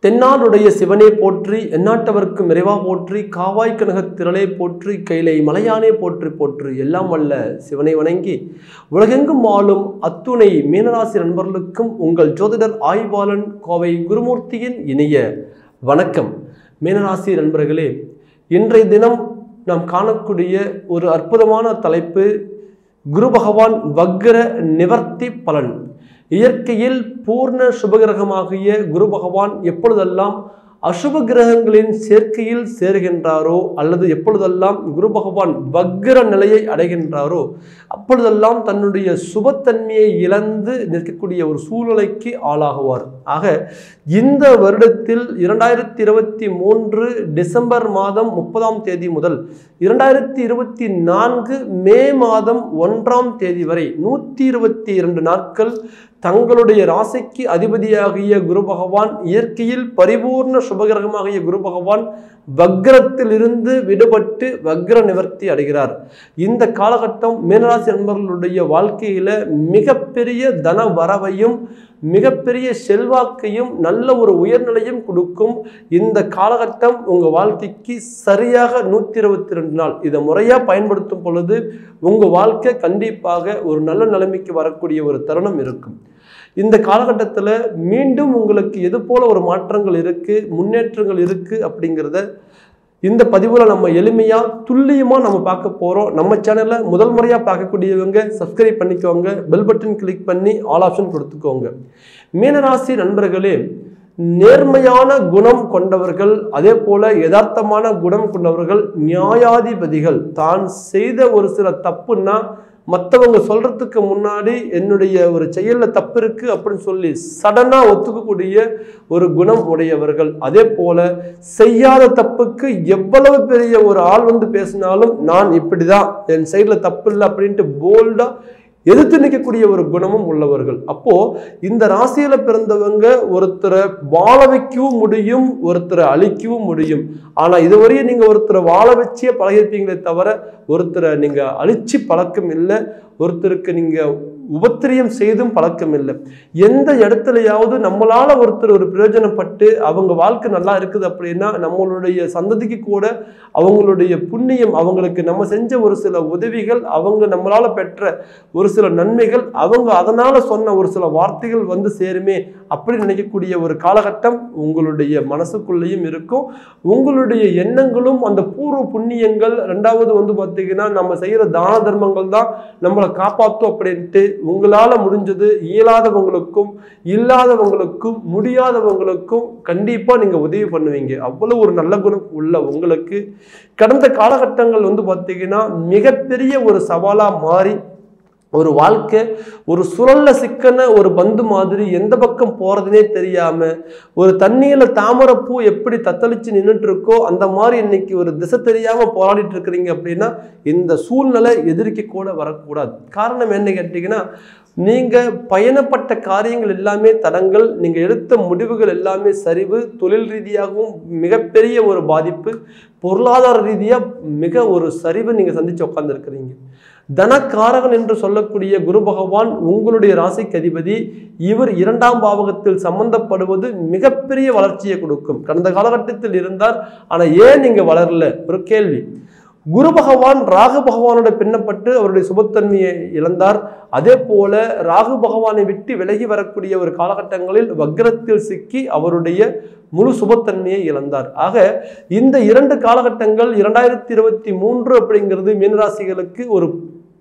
தென்னாடுடைய சிவனே போற்றி, எந்நாட்டவர்க்கு இறைவா போற்றி, காவாய் கனகத் திரளே போற்றி, கைலை மலையானே போற்றி போற்றி. எல்லாம் வல்ல சிவனை வணங்கி உலகெங்கும் வாழும் அத்துணை மீனராசி நண்பர்களுக்கும் உங்கள் ஜோதிடர் ஆய்வாளன் கோவை குருமூர்த்தியின் இனிய வணக்கம். மீனராசி நண்பர்களே, இன்றைய தினம் நாம் காணக்கூடிய ஒரு அற்புதமான தலைப்பு குரு பகவான் வக்ர நிவர்த்தி பலன். இயற்கையில் பூர்ண சுபகிரகமாகிய குரு பகவான் எப்பொழுதெல்லாம் அசுப கிரகங்களின் சேர்க்கையில் சேருகின்றாரோ அல்லது எப்பொழுதெல்லாம் குரு பகவான் வக்ர நிலையை அடைகின்றாரோ அப்பொழுதெல்லாம் தன்னுடைய சுபத்தன்மையை இழந்து நிற்கக்கூடிய ஒரு சூழ்நிலைக்கு ஆளாகுவார். ஆக இந்த வருடத்தில் 2023 டிசம்பர் மாதம் 30ஆம் தேதி முதல் 2024 மே மாதம் 1ஆம் தேதி வரை 122 நாட்கள் தங்களுடைய ராசிக்கு அதிபதியாகிய குரு பகவான், இயற்கையில் பரிபூர்ண சுபகிரகமாகிய குரு பகவான் வக்ரத்தில் இருந்து விடுபட்டு வக்ர நிவர்த்தி அடைகிறார். இந்த காலகட்டம் மீனராசி நண்பர்களுடைய வாழ்க்கையில மிகப்பெரிய தன வரவையும் மிகப்பெரிய செல்வாக்கையும் நல்ல ஒரு உயர்நிலையும் கொடுக்கும். இந்த காலகட்டம் உங்க வாழ்க்கைக்கு சரியாக 122 நாள் இதை முறையா பயன்படுத்தும் பொழுது உங்க வாழ்க்கை கண்டிப்பாக ஒரு நல்ல நிலைமைக்கு வரக்கூடிய ஒரு தருணம் இருக்கும். இந்த காலகட்டத்தில் மீண்டும் உங்களுக்கு எது போல ஒரு மாற்றங்கள் இருக்கு, முன்னேற்றங்கள் இருக்கு அப்படிங்கிறத இந்த பதிவில் நம்ம எளிமையாக துல்லியமாக நம்ம பார்க்க போகிறோம். நம்ம சேனலில் முதல் முறையாக பார்க்கக்கூடியவங்க சப்ஸ்கிரைப் பண்ணிக்கோங்க, பெல் பட்டன் கிளிக் பண்ணி ஆல் ஆப்ஷன் கொடுத்துக்கோங்க. மீனராசி நண்பர்களே, நேர்மையான குணம் கொண்டவர்கள், அதே போல யதார்த்தமான குணம் கொண்டவர்கள், நியாயாதிபதிகள், தான் செய்த ஒரு சில தப்புன்னா மற்றவங்க சொல்றதுக்கு முன்னாடி என்னுடைய ஒரு செயல்ல தப்பு இருக்கு அப்படின்னு சொல்லி சடனா ஒத்துக்கக்கூடிய ஒரு குணம் உடையவர்கள். அதே போல செய்யாத தப்புக்கு எவ்வளவு பெரிய ஒரு ஆள் வந்து பேசினாலும் நான் இப்படிதான், என் சைட்ல தப்பு இல்லை அப்படின்ட்டு போல்டா எதிர்த்து நிற்கக்கூடிய ஒரு குணமும் உள்ளவர்கள். அப்போ இந்த ராசியில பிறந்தவங்க ஒருத்தரை வாழ வைக்கவும் முடியும், ஒருத்தரை அழிக்கவும் முடியும். ஆனா இதுவரையும் நீங்க ஒருத்தரை வாழ வச்சே பழகிருப்பீங்களே தவிர ஒருத்தரை நீங்க அழிச்சு பழக்கம் இல்லை, ஒருத்தருக்கு நீங்க உபத்திரியம் செய்தும் பழக்கம் இல்லை. எந்த இடத்துலையாவது நம்மளால ஒருத்தர் ஒரு பிரயோஜனப்பட்டு அவங்க வாழ்க்கை நல்லா இருக்குது அப்படின்னா நம்மளுடைய சந்ததிக்கு கூட அவங்களுடைய புண்ணியம், அவங்களுக்கு நம்ம செஞ்ச ஒரு சில உதவிகள், அவங்க நம்மளால பெற்ற ஒரு சில நன்மைகள், அவங்க அதனால சொன்ன ஒரு சில வார்த்தைகள் வந்து சேருமே அப்படி நினைக்கக்கூடிய ஒரு காலகட்டம் உங்களுடைய மனசுக்குள்ளேயும் இருக்கும். உங்களுடைய எண்ணங்களும் அந்த பூர்வ புண்ணியங்கள், ரெண்டாவது வந்து பார்த்தீங்கன்னா நம்ம செய்யற தான தர்மங்கள் தான் நம்மளை காப்பாற்றும் அப்படின்ட்டு உங்களால முடிஞ்சது இயலாதவங்களுக்கும் இல்லாதவங்களுக்கும் முடியாதவங்களுக்கும் கண்டிப்பா நீங்க உதவி பண்ணுவீங்க. அவ்வளவு ஒரு நல்ல குணம் உள்ள உங்களுக்கு கடந்த காலகட்டங்கள் வந்து பார்த்தீங்கன்னா மிகப்பெரிய ஒரு சவாலா மாறி ஒரு வாழ்க்கை ஒரு சுழல்ல சிக்கன ஒரு பந்து மாதிரி எந்த பக்கம் போறதுனே தெரியாம ஒரு தண்ணியில தாமரைப்பூ எப்படி தத்தளிச்சு நின்றுட்டு இருக்கோ அந்த மாதிரி இன்னைக்கு ஒரு திசை தெரியாம போராடிட்டு இருக்கிறீங்க அப்படின்னா இந்த சூழ்நிலை எதிர்க்க கூட வரக்கூடாது. காரணம் என்ன கேட்டீங்கன்னா, நீங்க பயணப்பட்ட காரியங்கள் எல்லாமே தடங்கள், நீங்க எடுத்த முடிவுகள் எல்லாமே சரிவு, தொழில் ரீதியாகவும் மிகப்பெரிய ஒரு பாதிப்பு, பொருளாதார ரீதியா மிக ஒரு சரிவு நீங்க சந்திச்சு உட்கார்ந்துருக்கிறீங்க. தனக்காரகன் என்று சொல்லக்கூடிய குரு பகவான் உங்களுடைய ராசிக்கு அதிபதி. இவர் 2ஆம் பாவகத்தில் சம்பந்தப்படுவது மிகப்பெரிய வளர்ச்சியை கொடுக்கும். கடந்த காலகட்டத்தில் இருந்தார், ஆனா ஏன் நீங்க வளரல? ஒரு கேள்வி. குரு பகவான் ராகு பகவானோட பின்னப்பட்டு அவருடைய சுபத்தன்மையை இழந்தார். அதே போல ராகு பகவானை விட்டு விலகி வரக்கூடிய ஒரு காலகட்டங்களில் வக்ரத்தில் சிக்கி அவருடைய முழு சுபத்தன்மையை இழந்தார். ஆக இந்த 2 காலகட்டங்கள் 2023 அப்படிங்கிறது மீனராசிகளுக்கு ஒரு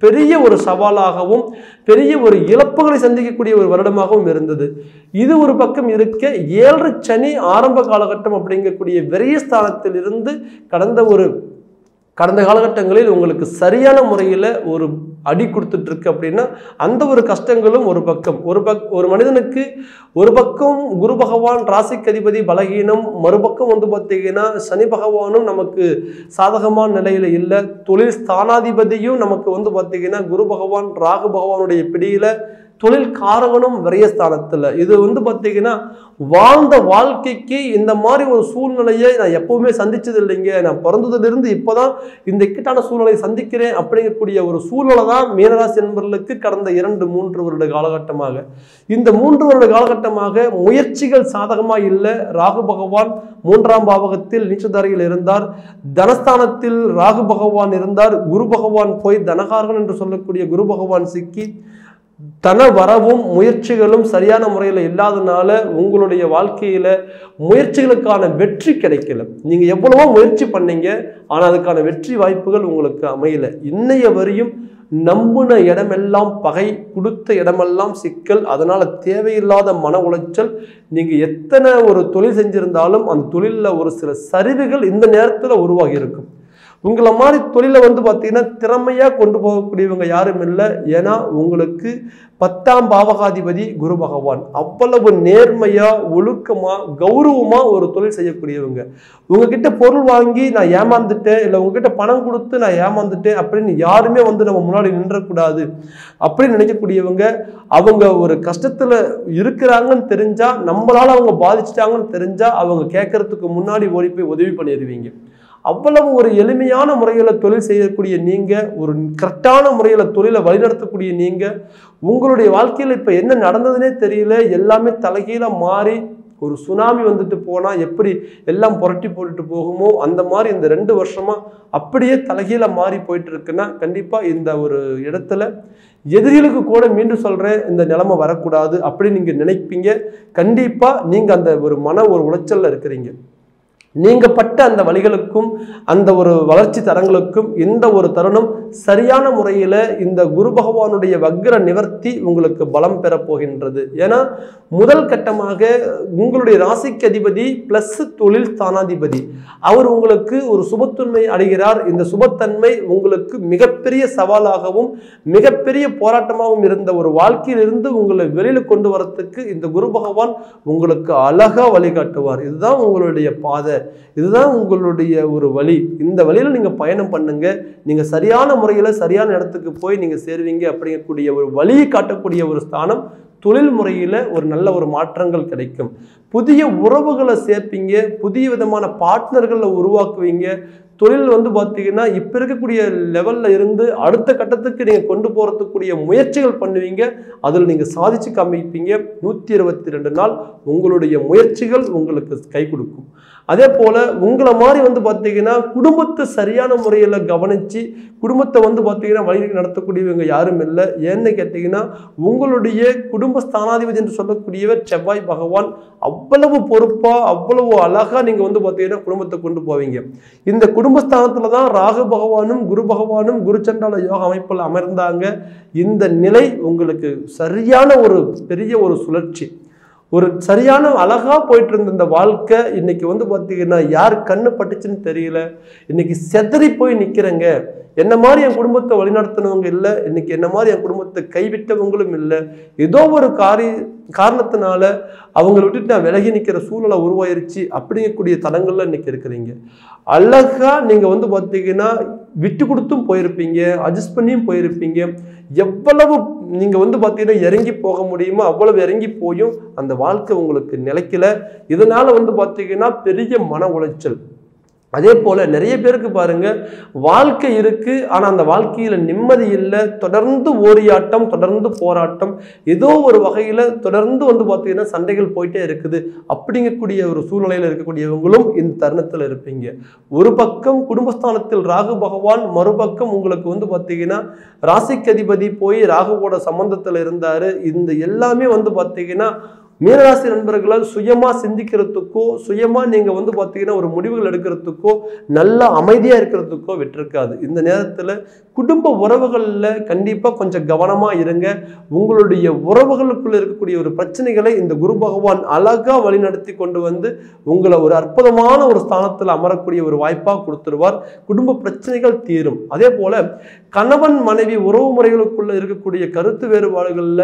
பெரிய ஒரு சவாலாகவும் பெரிய ஒரு இழப்புகளை சந்திக்கக்கூடிய ஒரு வருடமாகவும் இருந்தது. இது ஒரு பக்கம் இருக்க 7 சனி ஆரம்ப காலகட்டம் அப்படிங்கக்கூடிய விரயஸ்தானத்தில் இருந்து கடந்த காலகட்டங்களில் உங்களுக்கு சரியான முறையில் ஒரு அடி கொடுத்துட்டு இருக்கு அப்படின்னா அந்த ஒரு கஷ்டங்களும் ஒரு மனிதனுக்கு ஒரு பக்கம் குரு பகவான் ராசிக்கு அதிபதி பலகீனம், மறுபக்கம் வந்து பார்த்தீங்கன்னா சனி பகவானும் நமக்கு சாதகமான நிலையில இல்லை, தொழில் ஸ்தானாதிபதியும் நமக்கு வந்து பார்த்தீங்கன்னா குரு பகவான் ராகு பகவானுடைய பிடியில தொழில் காரகனும் விரயஸ்தானத்துல. இது வந்து பார்த்தீங்கன்னா வாழ்ந்த வாழ்க்கைக்கு இந்த மாதிரி ஒரு சூழ்நிலையை நான் எப்பவுமே சந்திச்சது இல்லைங்க, நான் பிறந்ததிலிருந்து இப்போதான் இந்த இக்கட்டான சூழ்நிலையை சந்திக்கிறேன் அப்படிங்கக்கூடிய ஒரு சூழ்நிலை தான் மீனராசி என்பவர்களுக்கு கடந்த 2-3 வருட காலகட்டமாக. இந்த 3 வருட காலகட்டமாக முயற்சிகள் சாதகமாக இல்லை. ராகு பகவான் 3ஆம் பாவகத்தில் நீச்சதாரியில் இருந்தார். தனஸ்தானத்தில் ராகு பகவான் இருந்தார். குரு பகவான் போய் தனகாரகன் என்று சொல்லக்கூடிய குரு பகவான் சிக்கி தன வரவும் முயற்சிகளும் சரியான முறையில் இல்லாதனால உங்களுடைய வாழ்க்கையில முயற்சிகளுக்கான வெற்றி கிடைக்கல. நீங்க எவ்வளவோ முயற்சி பண்ணீங்க, ஆனா அதுக்கான வெற்றி வாய்ப்புகள் உங்களுக்கு அமையல. இன்னைய வரையும் நம்புன இடமெல்லாம் பகை, கொடுத்த இடமெல்லாம் சிக்கல். அதனால தேவையில்லாத மன உளைச்சல். நீங்க எத்தனை ஒரு தொழில் செஞ்சிருந்தாலும் அந்த தொழில ஒரு சில சரிவுகள் இந்த நேரத்துல உருவாகி இருக்கும். உங்களை மாதிரி தொழிலை வந்து பார்த்தீங்கன்னா திறமையா கொண்டு போகக்கூடியவங்க யாரும் இல்லை. ஏன்னா உங்களுக்கு 10ஆம் பாவகாதிபதி குரு பகவான். அவ்வளவு நேர்மையா, ஒழுக்கமா, கௌரவமா ஒரு தொழில் செய்யக்கூடியவங்க. உங்ககிட்ட பொருள் வாங்கி நான் ஏமாந்துட்டேன், இல்லை உங்ககிட்ட பணம் கொடுத்து நான் ஏமாந்துட்டேன் அப்படின்னு யாருமே வந்து நம்ம முன்னாடி நின்றக்கூடாது அப்படின்னு நினைக்கக்கூடியவங்க. அவங்க ஒரு கஷ்டத்துல இருக்கிறாங்கன்னு தெரிஞ்சா, நம்மளால அவங்க பாதிச்சிட்டாங்கன்னு தெரிஞ்சா அவங்க கேட்கறதுக்கு முன்னாடி ஓடி போய் உதவி பண்ணிடுவீங்க. அவ்வளவு ஒரு எளிமையான முறையில் தொழில் செய்யக்கூடிய நீங்க, ஒரு கரெக்டான முறையில் தொழிலை வழிநடத்தக்கூடிய நீங்க, உங்களுடைய வாழ்க்கையில் இப்போ என்ன நடந்ததுன்னே தெரியல. எல்லாமே தலைகீழ மாறி ஒரு சுனாமி வந்துட்டு போனா எப்படி எல்லாம் புரட்டி போட்டுட்டு போகுமோ அந்த மாதிரி இந்த 2 வருஷமா அப்படியே தலைகீழ மாறி போயிட்டு இருக்குன்னா, கண்டிப்பா இந்த ஒரு இடத்துல எதிரிகளுக்கு கூட மீண்டும் சொல்றேன், இந்த நிலைமை வரக்கூடாது அப்படின்னு நீங்க நினைப்பீங்க. கண்டிப்பா நீங்க அந்த ஒரு உளைச்சல்ல இருக்கிறீங்க. நீங்க பட்ட அந்த வழிகளுக்கும் அந்த ஒரு வளர்ச்சி தரங்களுக்கும் இந்த ஒரு தருணம் சரியான முறையில இந்த குரு பகவானுடைய வக்ர நிவர்த்தி உங்களுக்கு பலம் பெற போகின்றது. ஏன்னா முதல் கட்டமாக உங்களுடைய ராசிக்கு அதிபதி பிளஸ் தொழில் ஸ்தானாதிபதி அவர் உங்களுக்கு ஒரு சுபத்தன்மை அடைகிறார். இந்த சுபத்தன்மை உங்களுக்கு மிகப்பெரிய சவாலாகவும் மிகப்பெரிய போராட்டமாகவும் இருந்த ஒரு வாழ்க்கையிலிருந்து உங்களை வெளியில கொண்டு வரத்துக்கு இந்த குரு பகவான் உங்களுக்கு அழகா வழிகாட்டுவார். இதுதான் உங்களுடைய பாதை, இதுதான் உங்களுடைய ஒரு வழி. இந்த வழியில நீங்க பயணம் பண்ணுங்க. நீங்க சரியான முறையில சரியான இடத்துக்கு போய் நீங்க சேருவீங்க அப்படிங்கக்கூடிய ஒரு வழியை காட்டக்கூடிய ஒரு ஸ்தானம். தொழில் முறையில ஒரு நல்ல ஒரு மாற்றங்கள் கிடைக்கும். புதிய உறவுகளை சேர்ப்பீங்க. புதிய விதமான பார்ட்னர்களை உருவாக்குவீங்க. தொழில் வந்து பார்த்தீங்கன்னா இப்போ இருக்கக்கூடிய லெவலில் இருந்து அடுத்த கட்டத்துக்கு நீங்கள் கொண்டு போகிறதுக்குரிய முயற்சிகள் பண்ணுவீங்க. அதில் நீங்கள் சாதிச்சு காமிப்பீங்க. 122 நாள் உங்களுடைய முயற்சிகள் உங்களுக்கு கை கொடுக்கும். அதே போல் உங்களை மாதிரி வந்து பார்த்தீங்கன்னா குடும்பத்தை சரியான முறையில் கவனித்து குடும்பத்தை வந்து பார்த்தீங்கன்னா வழி நடத்தக்கூடியவங்க யாரும் இல்லை. ஏன்னு கேட்டிங்கன்னா உங்களுடைய குடும்ப ஸ்தானாதிபதி என்று சொல்லக்கூடியவர் செவ்வாய் பகவான். அவ்வளவு பொறுப்பாக அவ்வளவு அழகாக நீங்கள் வந்து பார்த்தீங்கன்னா குடும்பத்தை கொண்டு போவீங்க. இந்த குடும்பஸ்தானத்துல தான் ராகு பகவானும் குரு பகவானும் குரு சண்டால யோக அமைப்பில் அமர்ந்தாங்க. இந்த நிலை உங்களுக்கு சரியான ஒரு பெரிய ஒரு சுழற்சி, ஒரு சரியான அழகா போயிட்டு இருந்த இந்த வாழ்க்கை இன்னைக்கு வந்து பார்த்தீங்கன்னா யார் கண்ணு பட்டுச்சுன்னு தெரியல. இன்னைக்கு செதறி போய் நிற்கிறேங்க. என்ன மாதிரி என் குடும்பத்தை வழிநடத்தினவங்க இல்லை, இன்னைக்கு என்ன மாதிரி என் குடும்பத்தை கைவிட்டவங்களும் இல்லை. ஏதோ ஒரு காரணத்தினால அவங்களை விட்டுட்டு நான் விலகி நிற்கிற சூழ்நிலை உருவாயிருச்சு அப்படிங்கக்கூடிய தடங்கள்ல இன்னைக்கு இருக்கிறீங்க. அழகா நீங்க வந்து பார்த்தீங்கன்னா விட்டு கொடுத்தும் போயிருப்பீங்க, அட்ஜஸ்ட் பண்ணியும் போயிருப்பீங்க. எவ்வளவு நீங்க வந்து பார்த்தீங்கன்னா இறங்கி போக முடியுமோ அவ்வளவு இறங்கி போயும் அந்த வாழ்க்கை உங்களுக்கு நிலைக்கல. இதனால வந்து பார்த்தீங்கன்னா பெரிய மன உளைச்சல். அதே போல நிறைய பேருக்கு பாருங்க வாழ்க்கை இருக்கு, ஆனா அந்த வாழ்க்கையில நிம்மதி இல்லை. தொடர்ந்து ஓரியாட்டம், தொடர்ந்து போராட்டம், ஏதோ ஒரு வகையில தொடர்ந்து வந்து பார்த்தீங்கன்னா சண்டைகள் போயிட்டே இருக்குது. அப்படிங்கக்கூடிய ஒரு சூழ்நிலையில இருக்கக்கூடியவங்களும் இந்த தருணத்தில் இருப்பீங்க. ஒரு பக்கம் குடும்பஸ்தானத்தில் ராகு பகவான், மறுபக்கம் உங்களுக்கு வந்து பார்த்தீங்கன்னா ராசிக்கு அதிபதி போய் ராகுவோட சம்பந்தத்தில் இருந்தாரு. இந்த எல்லாமே வந்து பார்த்தீங்கன்னா மீனராசி நண்பர்களால் சுயமா சிந்திக்கிறதுக்கோ சுயமா நீங்க வந்து பார்த்தீங்கன்னா ஒரு முடிவுகள் எடுக்கிறதுக்கோ நல்ல அமைதியா இருக்கிறதுக்கோ விட்டிருக்காது. இந்த நேரத்துல குடும்ப உறவுகள்ல கண்டிப்பா கொஞ்சம் கவனமா இருங்க. உங்களுடைய உறவுகளுக்குள்ள இருக்கக்கூடிய ஒரு பிரச்சனைகளை இந்த குரு பகவான் அழகா வழிநடத்தி கொண்டு வந்து உங்களை ஒரு அற்புதமான ஒரு ஸ்தானத்தில் அமரக்கூடிய ஒரு வாய்ப்பா கொடுத்துருவார். குடும்ப பிரச்சனைகள் தீரும். அதே போல கணவன் மனைவி உறவு முறைகளுக்குள்ள இருக்கக்கூடிய கருத்து வேறுபாடுகள்ல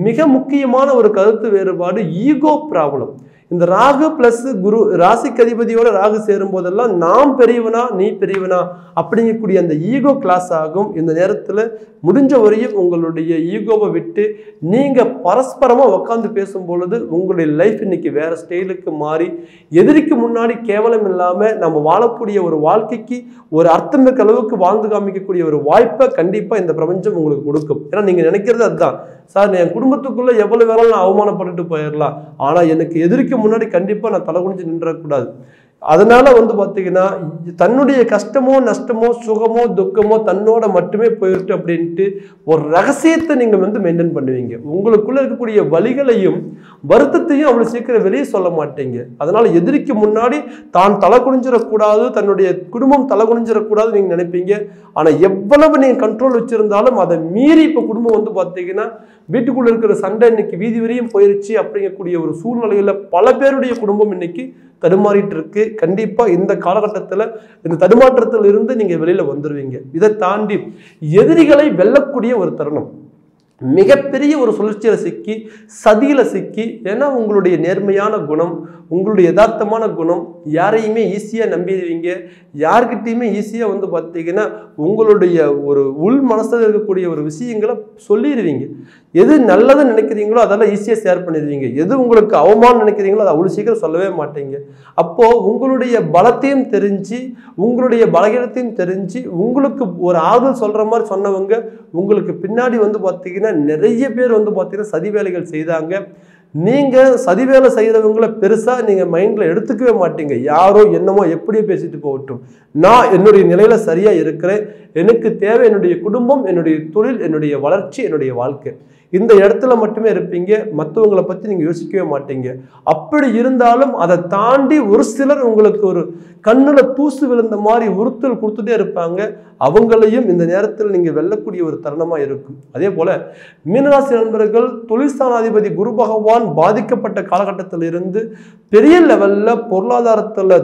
மிக முக்கியமான ஒரு கருத்து வேறுபாடு ஈகோ ப்ராப்ளம். இந்த ராகு பிளஸ் குரு ராசிக்கு அதிபதியோட ராகு சேரும் போதெல்லாம் நாம் பெரியவனா நீ பெரியவனா அப்படிங்கக்கூடிய அந்த ஈகோ கிளாஸ் ஆகும். இந்த நேரத்தில் முடிஞ்ச வரையும் உங்களுடைய ஈகோவை விட்டு நீங்க பரஸ்பரமா உட்காந்து பேசும் பொழுது உங்களுடைய லைஃப் இன்னைக்கு வேற ஸ்டைலுக்கு மாறி எதிரிக்கு முன்னாடி கேவலம் இல்லாம நம்ம வாழக்கூடிய ஒரு வாழ்க்கைக்கு ஒரு அர்த்தம் இருக்க அளவுக்கு வாழ்ந்து காமிக்கக்கூடிய ஒரு வாய்ப்பை கண்டிப்பா இந்த பிரபஞ்சம் உங்களுக்கு கொடுக்கும். ஏன்னா நீங்க நினைக்கிறது அதுதான், சார் என் குடும்பத்துக்குள்ள எவ்வளவு வேணாலும் நான் அவமானப்பட்டுட்டு போயிடலாம், ஆனா எனக்கு எதிரிக்கு முன்னாடி கண்டிப்பா நான் தலை குனிஞ்சு நின்றக்கூடாது. அதனால பாத்தீங்கன்னா தன்னுடைய கஷ்டமோ நஷ்டமோ சுகமோ துக்கமோ தன்னோட மட்டுமே போயிட்டு அப்படின்ட்டு ஒரு ரகசியத்தை நீங்க மெயின்டைன் பண்ணுவீங்க. உங்களுக்குள்ள இருக்கக்கூடிய வலிகளையும் வருத்தத்தையும் அவ்வளவு சீக்கிரம் வெளியே சொல்ல மாட்டீங்க. அதனால எதிரிக்கு முன்னாடி தான் தலை குனிஞ்சிடக்கூடாது, தன்னுடைய குடும்பம் தலை குனிஞ்சிடக்கூடாது நீங்க நினைப்பீங்க. ஆனா எவ்வளவு நீங்க கண்ட்ரோல் வச்சிருந்தாலும் அதை மீறி இப்ப குடும்பம் பாத்தீங்கன்னா வீட்டுக்குள்ள இருக்கிற சண்டை இன்னைக்கு வீதி வரையும் போயிருச்சு அப்படிங்கக்கூடிய ஒரு சூழ்நிலையில பல பேருடைய குடும்பம் இன்னைக்கு தடுமாறிட்டு இருக்கு. கண்டிப்பா இந்த காலகட்டத்தில் இந்த தடுமாற்றத்தில் இருந்து நீங்க வெளியில வந்துருவீங்க. இதை தாண்டி எதிரிகளை வெல்லக்கூடிய ஒரு தருணம், மிகப்பெரிய ஒரு சுழற்சியில சிக்கி சதியில சிக்கி, ஏன்னா உங்களுடைய நேர்மையான குணம் உங்களுடைய யதார்த்தமான குணம் யாரையுமே ஈஸியா நம்பிடுவீங்க. யார்கிட்டையுமே ஈஸியா பாத்தீங்கன்னா உங்களுடைய ஒரு உள் மனசுல இருக்கக்கூடிய ஒரு விஷயங்களை சொல்லிடுவீங்க. எது நல்லதுன்னு நினைக்கிறீங்களோ அதெல்லாம் ஈஸியா ஷேர் பண்ணிடுவீங்க. எது உங்களுக்கு அவமானம் நினைக்கிறீங்களோ அதை அவ்வளவு சீக்கிரம் சொல்லவே மாட்டீங்க. அப்போ உங்களுடைய பலத்தையும் தெரிஞ்சு உங்களுடைய பலகீனத்தையும் தெரிஞ்சு உங்களுக்கு ஒரு ஆறுதல் சொல்ற மாதிரி சொன்னவங்க உங்களுக்கு பின்னாடி பாத்தீங்கன்னா நிறைய பேர் பாத்தீங்கன்னா சதி வேலைகள் செய்தாங்க. நீங்க சதி வேலை செய்யறவங்களை பெருசா நீங்க மைண்ட்ல எடுத்துக்கவே மாட்டீங்க. யாரோ என்னமோ எப்படியோ பேசிட்டு போகட்டும், நான் என்னுடைய நிலையில சரியா இருக்கிறேன், எனக்கு தேவை என்னுடைய குடும்பம், என்னுடைய தொழில், என்னுடைய வளர்ச்சி, என்னுடைய வாழ்க்கை, இந்த இடத்துல மட்டுமே இருப்பீங்க. மற்றவங்களை பத்தி நீங்க யோசிக்கவே மாட்டீங்க. அப்படி இருந்தாலும் அதை தாண்டி ஒரு சிலர் உங்களுக்கு ஒரு கண்ணுல தூசு விழுந்த மாதிரி உறுத்தல் கொடுத்துட்டே இருப்பாங்க. அவங்களையும் இந்த நேரத்தில் நீங்க வெல்லக்கூடிய ஒரு தருணமா இருக்கும். அதே போல மீனராசி நண்பர்கள் தொழிற்சானாதிபதி குரு பகவான் பாதிக்கப்பட்ட காலகட்டத்தில் இருந்து பெரிய லெவல்ல பொருளாதாரத்துல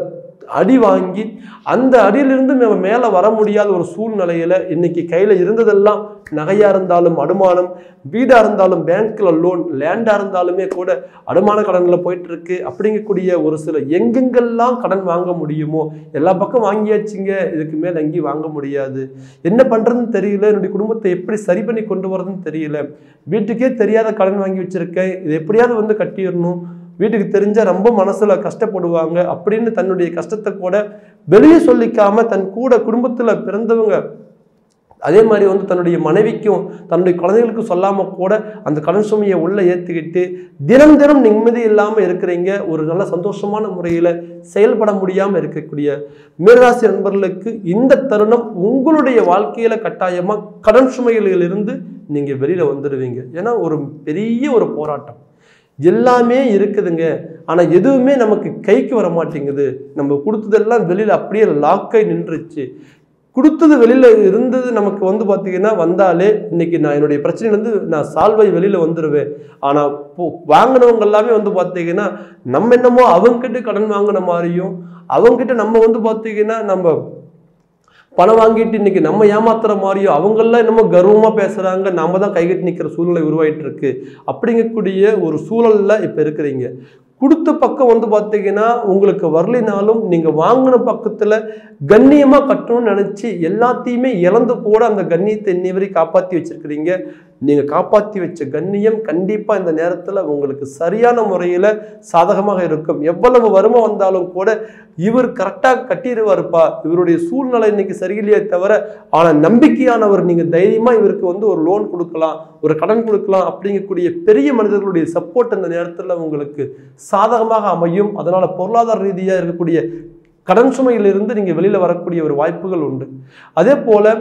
அடி வாங்கி அந்த அடியிலிருந்து நம்ம மேலே வர முடியாத ஒரு சூழ்நிலையில இன்னைக்கு கையில இருந்ததெல்லாம் நகையா இருந்தாலும் அடமானம், வீடா இருந்தாலும் பேங்க்ல லோன், லேண்டா இருந்தாலுமே கூட அடமான கடன்ல போயிட்டு இருக்கு. அப்படிங்கக்கூடிய ஒரு சில எங்கெங்கெல்லாம் கடன் வாங்க முடியுமோ எல்லா பக்கம் வாங்கியாச்சுங்க, இதுக்கு மேல எங்கேயும் வாங்க முடியாது, என்ன பண்றதுன்னு தெரியல, என்னுடைய குடும்பத்தை எப்படி சரி பண்ணி கொண்டு வரதுன்னு தெரியல, வீட்டுக்கே தெரியாத கடன் வாங்கி வச்சிருக்கேன், இது எப்படியாவது கட்டிடணும், வீட்டுக்கு தெரிஞ்சா ரொம்ப மனசுல கஷ்டப்படுவாங்க அப்படின்னு தன்னுடைய கஷ்டத்தை கூட வெளியே சொல்லிக்காம தன் கூட குடும்பத்துல பிறந்தவங்க அதே மாதிரி தன்னுடைய மனைவிக்கும் தன்னுடைய குழந்தைகளுக்கும் சொல்லாம கூட அந்த கடன் சுமையை உள்ள ஏத்துக்கிட்டு தினம் தினம் நிம்மதி இல்லாம இருக்கிறீங்க. ஒரு நல்ல சந்தோஷமான முறையில செயல்பட முடியாம இருக்கக்கூடிய மீனராசி நண்பர்களுக்கு இந்த தருணம் உங்களுடைய வாழ்க்கையில கட்டாயமா கடன் சுமைகளில் இருந்து நீங்க வெளியில வந்துடுவீங்க. ஏன்னா ஒரு பெரிய ஒரு போராட்டம் எல்லாமே இருக்குதுங்க, ஆனா எதுவுமே நமக்கு கைக்கு வர மாட்டேங்குது. நம்ம கொடுத்ததெல்லாம் வெளியில அப்படியே லாக்கை நின்றுச்சு. கொடுத்தது வெளியில இருந்தது நமக்கு பாத்தீங்கன்னா வந்தாலே இன்னைக்கு நான் என்னுடைய பிரச்சனையிலேருந்து நான் சால்வ் ஆகி வெளியில வந்துடுவேன். ஆனா வாங்கினவங்க எல்லாமே பாத்தீங்கன்னா நம்ம என்னமோ அவங்ககிட்ட கடன் வாங்கின மாதிரியும் அவங்ககிட்ட நம்ம பாத்தீங்கன்னா நம்ம பணம் வாங்கிட்டு இன்னைக்கு நம்ம ஏமாத்துற மாதிரியும் அவங்கெல்லாம் என்னமோ கர்வமா பேசுறாங்க, நாம தான் கைகட்டி நிற்கிற சூழ்நிலை உருவாயிட்டு இருக்கு. அப்படிங்கக்கூடிய ஒரு சூழல்ல இப்ப இருக்கிறீங்க. கொடுத்த பக்கம் பாத்தீங்கன்னா உங்களுக்கு வரலினாலும் நீங்க வாங்கின பக்கத்துல கண்ணியமா கட்டணும்னு நினைச்சு எல்லாத்தையுமே இழந்து கூட அந்த கண்ணியத்தை இன்னி வரை காப்பாற்றி வச்சிருக்கிறீங்க. நீங்க காப்பாற்றி வச்ச கண்ணியம் கண்டிப்பா இந்த நேரத்துல உங்களுக்கு சரியான முறையில சாதகமாக இருக்கும். எவ்வளவு வறுமை வந்தாலும் கூட இவர் கரெக்டா கட்டிடுவாருப்பா, இவருடைய சூழ்நிலை இன்னைக்கு சரியில்லையே தவிர ஆனா நம்பிக்கையானவர், நீங்க தைரியமா இவருக்கு ஒரு லோன் கொடுக்கலாம், ஒரு கடன் கொடுக்கலாம் அப்படிங்கக்கூடிய பெரிய மனிதர்களுடைய சப்போர்ட் இந்த நேரத்துல உங்களுக்கு சாதகமாக அமையும். அதனால பொருளாதார ரீதியா இருக்கக்கூடிய கடன் சுமையிலிருந்து நீங்க வெளியில வரக்கூடிய ஒரு வாய்ப்புகள் உண்டு. அதே போல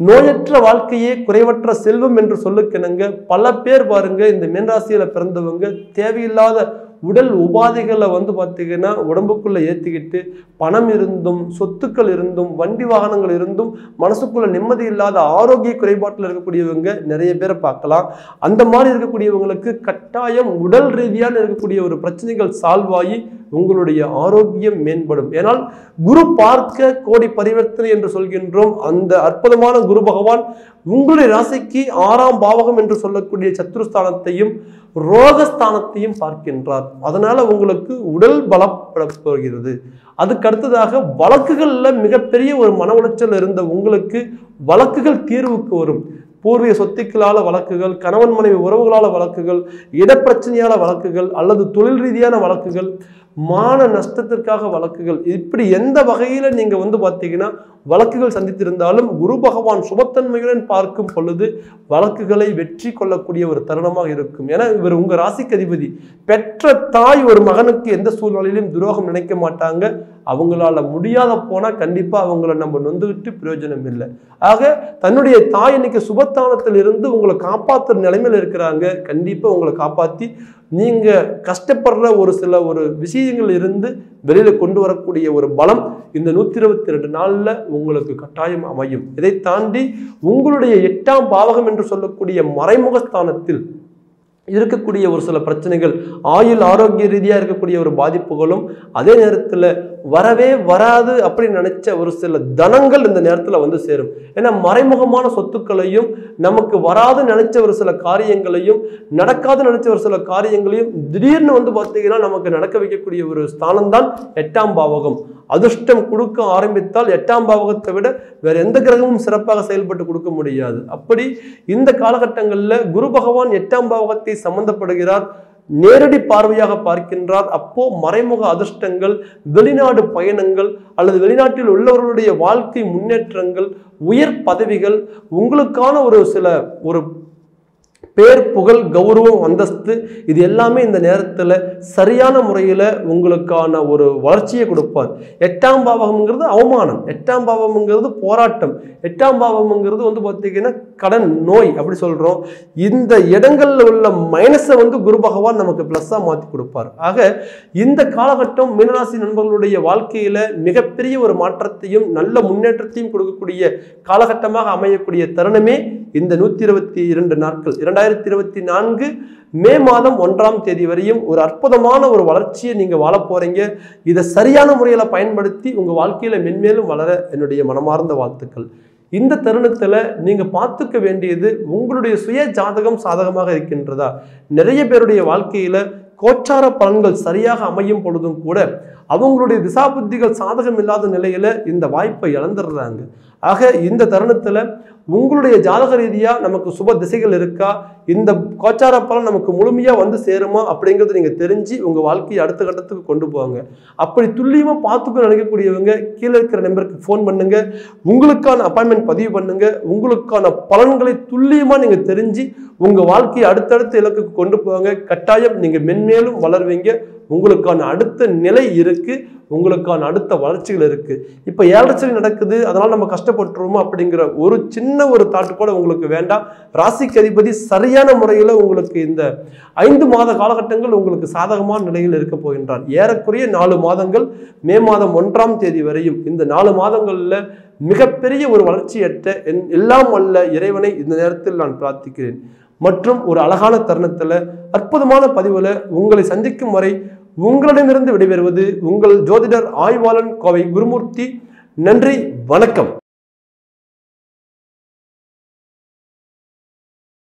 நோயற்ற வாழ்க்கையே குறைவற்ற செல்வம் என்று சொல்லுக்கிணங்க பல பேர் பாருங்க இந்த மீனராசியில பிறந்தவங்க தேவையில்லாத உடல் உபாதைகளை பாத்தீங்கன்னா உடம்புக்குள்ள ஏத்திக்கிட்டு பணம் இருந்தும் சொத்துக்கள் இருந்தும் வண்டி வாகனங்கள் இருந்தும் மனசுக்குள்ள நிம்மதி இல்லாத ஆரோக்கிய குறைபாட்டில் இருக்கக்கூடியவங்க நிறைய பேரை பார்க்கலாம். அந்த மாதிரி இருக்கக்கூடியவங்களுக்கு கட்டாயம் உடல் ரீதியான இருக்கக்கூடிய ஒரு பிரச்சனைகள் சால்வ் ஆகி உங்களுடைய ஆரோக்கியம் மேம்படும். ஏனால் குரு பார்க்க கோடி பரிவர்த்தனை என்று சொல்கின்றோம். அந்த அற்புதமான குரு பகவான் உங்களுடைய ராசிக்கு 6ஆம் பாவகம் என்று சொல்லக்கூடிய சத்துருஸ்தானத்தையும் ரோகஸ்தானத்தையும் பார்க்கின்றார். அதனால உங்களுக்கு உடல் பலப்பட போகிறது. அதுக்கு அடுத்ததாக வழக்குகள்ல மிகப்பெரிய ஒரு மன உளைச்சல் இருந்த உங்களுக்கு வழக்குகள் தீர்வுக்கு வரும். பூர்வீக சொத்துக்களால வழக்குகள், கணவன் மனைவி உறவுகளால வழக்குகள், இடப்பிரச்சனையால வழக்குகள், அல்லது தொழில் ரீதியான வழக்குகள், மான நஷ்டத்திற்காக வழக்குகள், இப்படி எந்த வகையில நீங்க பார்த்தீங்கன்னா வழக்குகள் சந்தித்திருந்தாலும் குரு பகவான் சுபத்தன்மையுடன் பார்க்கும் பொழுது வழக்குகளை வெற்றி கொள்ளக்கூடிய ஒரு தருணமாக இருக்கும். ஏன்னா இவர் உங்க ராசிக்கு அதிபதி. பெற்ற தாய் ஒரு மகனுக்கு எந்த சூழ்நிலையிலும் துரோகம் நினைக்க மாட்டாங்க. அவங்களால முடியாத போனா கண்டிப்பா அவங்கள நம்ம நொந்துகிட்டு பிரயோஜனம் இல்லை. ஆக தன்னுடைய தாய் இன்னைக்கு சுபத்தானத்தில் இருந்து உங்களை காப்பாற்றுற நிலைமையில இருக்கிறாங்க. கண்டிப்பா உங்களை காப்பாத்தி நீங்க கஷ்டப்படுற ஒரு விஷயங்கள் இருந்து வெளியில கொண்டு வரக்கூடிய ஒரு பலம் இந்த 122 நாள்ல உங்களுக்கு கட்டாயம் அமையும். இதை தாண்டி உங்களுடைய 8ஆம் பாவகம் என்று சொல்லக்கூடிய மறைமுகஸ்தானத்தில் இருக்கக்கூடிய ஒரு சில பிரச்சனைகள், ஆயுள் ஆரோக்கிய ரீதியா இருக்கக்கூடிய ஒரு பாதிப்புகளும், அதே நேரத்துல வரவே வராது அப்படின்னு நினைச்ச ஒரு சில தனங்கள் இந்த நேரத்துல சேரும். ஏன்னா மறைமுகமான சொத்துக்களையும், நமக்கு வராது நினைச்ச ஒரு சில காரியங்களையும், நடக்காது நினைச்ச ஒரு சில காரியங்களையும் திடீர்னு பார்த்தீங்கன்னா நமக்கு நடக்க வைக்கக்கூடிய ஒரு ஸ்தானம் தான் 8ஆம் பாவகம். அதிர்ஷ்டம் கொடுக்க ஆரம்பித்தால் 8ஆம் பாவகத்தை விட வேற எந்த கிரகமும் சிறப்பாக செயல்பட்டு கொடுக்க முடியாது. அப்படி இந்த காலகட்டங்களில் குரு பகவான் 8ஆம் பாவகத்தை சம்பந்தப்படுகிறார், நேரடி பார்வையாக பார்க்கின்றார். அப்போ மறைமுக அதிர்ஷ்டங்கள், வெளிநாடு பயணங்கள், அல்லது வெளிநாட்டில் உள்ளவர்களுடைய வாழ்க்கை முன்னேற்றங்கள், உயர் பதவிகள், உங்களுக்கான ஒரு பேர், புகழ், கௌரவம், அந்தஸ்து, இது எல்லாமே இந்த நேரத்தில் சரியான முறையில் உங்களுக்கான ஒரு வளர்ச்சியை கொடுப்பார். 8ஆம் பாவகம்ங்கிறது அவமானம், 8ஆம் பாவம்ங்கிறது போராட்டம், 8ஆம் பாவம்ங்கிறது பார்த்தீங்கன்னா கடன், நோய் அப்படி சொல்றோம். இந்த இடங்கள்ல உள்ள மைனஸை குரு பகவான் நமக்கு பிளஸ்ஸா மாற்றி கொடுப்பார். ஆக இந்த காலகட்டம் மீனராசி நண்பர்களுடைய வாழ்க்கையில மிகப்பெரிய ஒரு மாற்றத்தையும் நல்ல முன்னேற்றத்தையும் கொடுக்கக்கூடிய காலகட்டமாக அமையக்கூடிய தருணமே இந்த 122 நாட்கள். 2024 மே மாதம் 1ஆம் தேதி வரையும் ஒரு அற்புதமான ஒரு வளர்ச்சியை நீங்க வாழ போறீங்க. இதை சரியான முறையில பயன்படுத்தி உங்க வாழ்க்கையில மென்மேலும் வளர என்னுடைய மனமார்ந்த வாழ்த்துக்கள். இந்த தருணத்துல நீங்க பார்த்துக்க வேண்டியது, உங்களுடைய சுய ஜாதகம் சாதகமாக இருக்கின்றதா? நிறைய பேருடைய வாழ்க்கையில கோச்சார பலன்கள் சரியாக அமையும் பொழுதும் கூட அவங்களுடைய திசா புத்திகள் சாதகம் இல்லாத நிலையில இந்த வாய்ப்பை இழந்துடுறாங்க. ஆக இந்த தருணத்துல உங்களுடைய ஜாதக ரீதியா நமக்கு சுப திசைகள் இருக்கா, இந்த கோச்சார பலன் நமக்கு முழுமையா சேருமா அப்படிங்கிறது நீங்க தெரிஞ்சு உங்க வாழ்க்கையை அடுத்த கட்டத்துக்கு கொண்டு போவாங்க. அப்படி துல்லியமா பார்த்துக்க நினைக்கக்கூடியவங்க கீழே இருக்கிற நம்பருக்கு ஃபோன் பண்ணுங்க, உங்களுக்கான அப்பாயின்மெண்ட் பதிவு பண்ணுங்க. உங்களுக்கான பலன்களை துல்லியமா நீங்க தெரிஞ்சு உங்க வாழ்க்கையை அடுத்தடுத்த இலக்குக்கு கொண்டு போவாங்க. கட்டாயம் நீங்க மென்மேலும் வளர்வீங்க. உங்களுக்கான அடுத்த நிலை இருக்கு, உங்களுக்கான அடுத்த வளர்ச்சிகள் இருக்கு. இப்ப 7 சனி நடக்குது, அதனால நம்ம கஷ்டப்பட்டுருவோம் அப்படிங்கிற ஒரு சின்ன ஒரு தாட்டு கூட உங்களுக்கு வேண்டாம். ராசிக்கு அதிபதி சரியான முறையில் உங்களுக்கு இந்த 5 மாத காலகட்டங்கள் உங்களுக்கு சாதகமான நிலையில் இருக்க போகின்றார். ஏறக்குறைய 4 மாதங்கள், மே மாதம் 1ஆம் தேதி வரையும் இந்த 4 மாதங்கள்ல மிகப்பெரிய ஒரு வளர்ச்சியற்ற எல்லாம் வல்ல இறைவனை இந்த நேரத்தில் நான் பிரார்த்திக்கிறேன். மற்றும் ஒரு அழகான தருணத்துல அற்புதமான பதிவுல உங்களை சந்திக்கும் வரை உங்களிடமிருந்து விடைபெறுவது உங்கள் ஜோதிடர் ஆய்வாளன் கோவை குருமூர்த்தி. நன்றி, வணக்கம்.